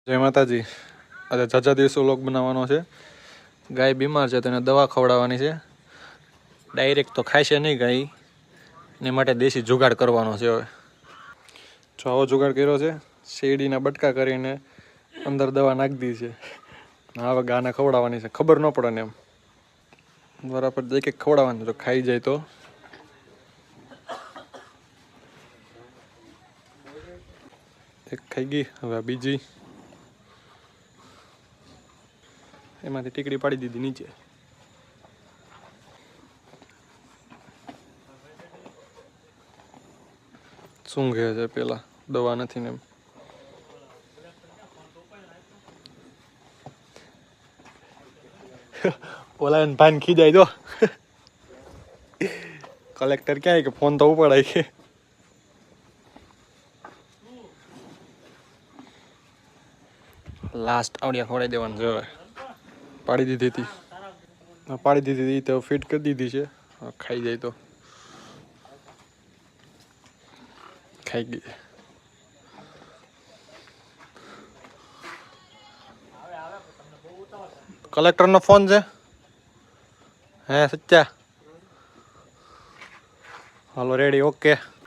જય માતાજી. આજે ઝાઝા દિવસો વ્લોગ બનાવવાનો છે. ગાય બીમાર છે તો એને દવા ખવડાવવાની છે. ડાયરેક્ટ તો ખાય છે નહીં ગાય, એને માટે દેશી જુગાડ કરવાનો છે. હવે જો આવો જુગાડ કર્યો છે, શેરડીના બટકા કરીને અંદર દવા નાખી દીધી છે. હવે ગાને ખવડાવવાની છે, ખબર ન પડે ને એમ બરાબર એક એક ખવડાવવાની. તો ખાઈ જાય તો એક ખાઈ ગઈ, હવે બીજી એમાંથી ટીકડી પાડી દીધી નીચે. શું કહે છે પેલા દવા નથી ને એમ. ઓલા ભાન ખીજાય તો કલેક્ટર ક્યાં કે ફોન તો ઉપાડાય કે. લાસ્ટ આવડિયા ખવડાવી દેવાનું છે. હવે પાડી દીધી હતી, પાડી દીધી હતી તો ફિટ કરી દીધી છે. ખાઈ જાય તો ખાઈ ગઈ. કલેક્ટરનો ફોન છે હે સચ્ચા? હાલો રેડી, ઓકે.